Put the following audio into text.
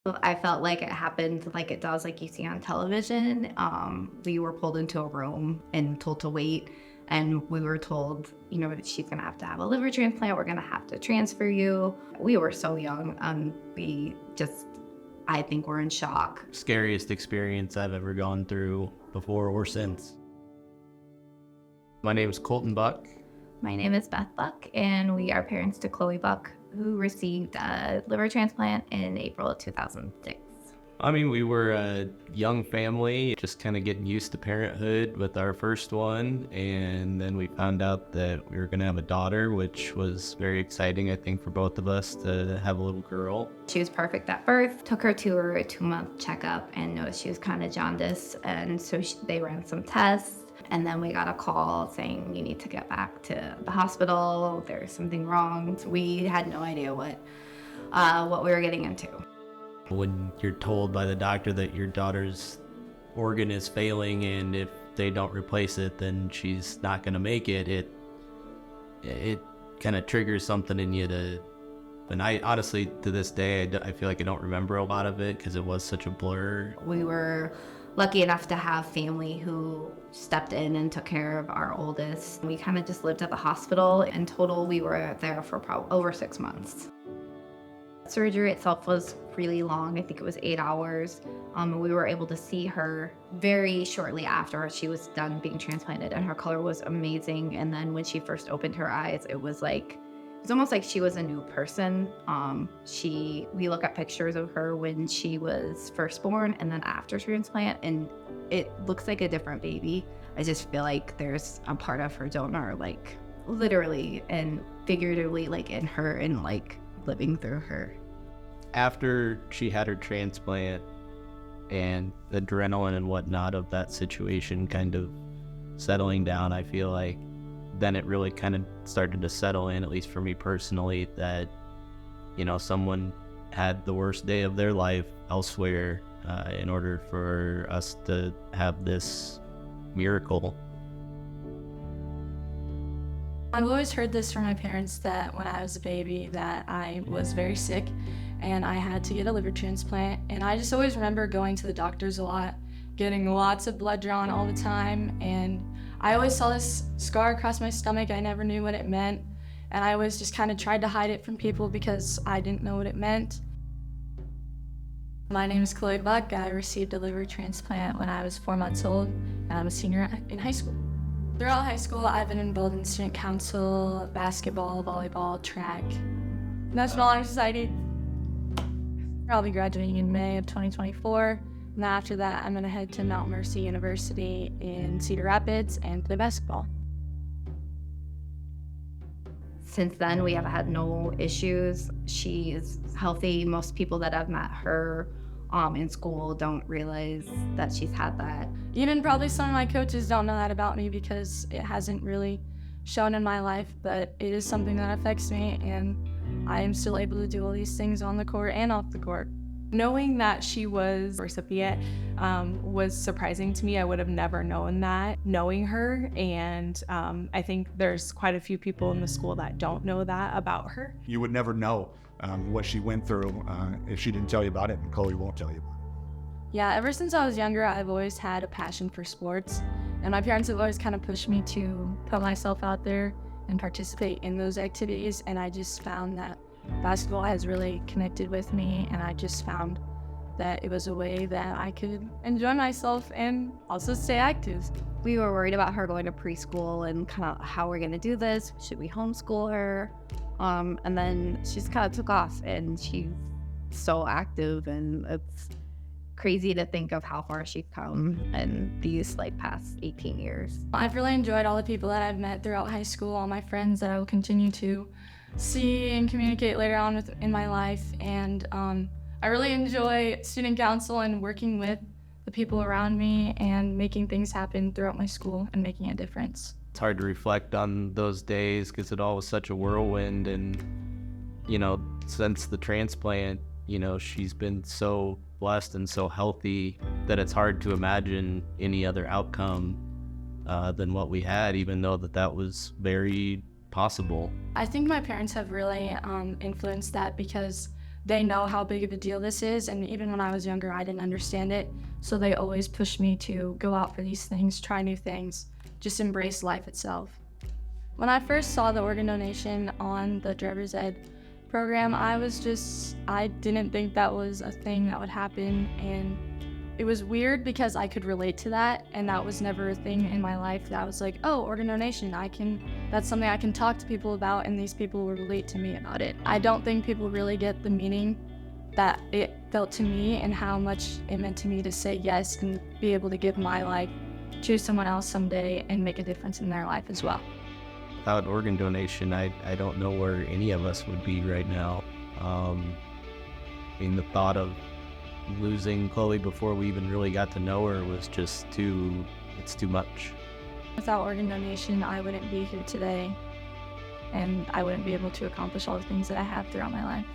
I felt like it happened like it does, like you see on television. We were pulled into a room and told to wait. And we were told, she's going to have a liver transplant. We're going to have to transfer you. We were so young. I think we're in shock. Scariest experience I've ever gone through before or since. My name is Colton Buck. My name is Beth Buck, and we are parents to Chloe Buck, who received a liver transplant in April of 2006. We were a young family, just kind of getting used to parenthood with our first one. And then we found out that we were going to have a daughter, which was very exciting, I think, for both of us to have a little girl. She was perfect at birth. Took her to her 2-month checkup and noticed she was kind of jaundiced. And so they ran some tests. And then we got a call saying, you need to get back to the hospital. There's something wrong. So we had no idea what we were getting into. When you're told by the doctor that your daughter's organ is failing and if they don't replace it, then she's not going to make it, it kind of triggers something in you and I honestly, to this day, I feel like I don't remember a lot of it because it was such a blur. We were lucky enough to have family who stepped in and took care of our oldest. We kind of just lived at the hospital. In total, we were there for probably over 6 months. Surgery itself was really long. I think it was 8 hours. We were able to see her very shortly after she was done being transplanted, and her color was amazing. And then when she first opened her eyes, it was almost like she was a new person. We look at pictures of her when she was first born and then after transplant, and it looks like a different baby. I just feel like there's a part of her donor, like literally and figuratively, like in her and like living through her. After she had her transplant and the adrenaline and whatnot of that situation kind of settling down, I feel like then it really kind of started to settle in, at least for me personally, that, someone had the worst day of their life elsewhere in order for us to have this miracle. I've always heard this from my parents that when I was a baby that I was very sick and I had to get a liver transplant. And I just always remember going to the doctors a lot, getting lots of blood drawn all the time. And I always saw this scar across my stomach. I never knew what it meant. And I always just kind of tried to hide it from people because I didn't know what it meant. My name is Chloe Buck. I received a liver transplant when I was 4 months old, and I'm a senior in high school. Throughout high school, I've been involved in student council, basketball, volleyball, track, National Honor Society. I'll be graduating in May of 2024. And after that, I'm going to head to Mount Mercy University in Cedar Rapids and play basketball. Since then, we have had no issues. She is healthy. Most people that have met her in school don't realize that she's had that. Even probably some of my coaches don't know that about me because it hasn't really shown in my life, but it is something that affects me, and I am still able to do all these things on the court and off the court. Knowing that she was a recipient was surprising to me. I would have never known that, knowing her, and I think there's quite a few people in the school that don't know that about her. You would never know what she went through if she didn't tell you about it, and Chloe won't tell you about it. Yeah, ever since I was younger, I've always had a passion for sports, and my parents have always kind of pushed me to put myself out there and participate in those activities, and I just found that basketball has really connected with me, and I just found that it was a way that I could enjoy myself and also stay active. We were worried about her going to preschool and kind of how we're going to do this. Should we homeschool her? And then she just kind of took off, and she's so active, and it's crazy to think of how far she's come in these past 18 years. I've really enjoyed all the people that I've met throughout high school, all my friends that I will continue to see and communicate later on in my life, and I really enjoy student council and working with the people around me and making things happen throughout my school and making a difference. It's hard to reflect on those days because it all was such a whirlwind, and since the transplant, she's been so blessed and so healthy that it's hard to imagine any other outcome than what we had, even though that was very possible. I think my parents have really influenced that because they know how big of a deal this is, and even when I was younger, I didn't understand it. So they always pushed me to go out for these things, try new things, just embrace life itself. When I first saw the organ donation on the driver's ed program, I didn't think that was a thing that would happen, and it was weird because I could relate to that, and that was never a thing in my life that I was like, oh, organ donation, that's something I can talk to people about, and these people will relate to me about it. I don't think people really get the meaning that it felt to me and how much it meant to me to say yes and be able to give my life to someone else someday and make a difference in their life as well. Without organ donation, I don't know where any of us would be right now. I mean, the thought of losing Chloe before we even really got to know her was just it's too much. Without organ donation, I wouldn't be here today, and I wouldn't be able to accomplish all the things that I have throughout my life.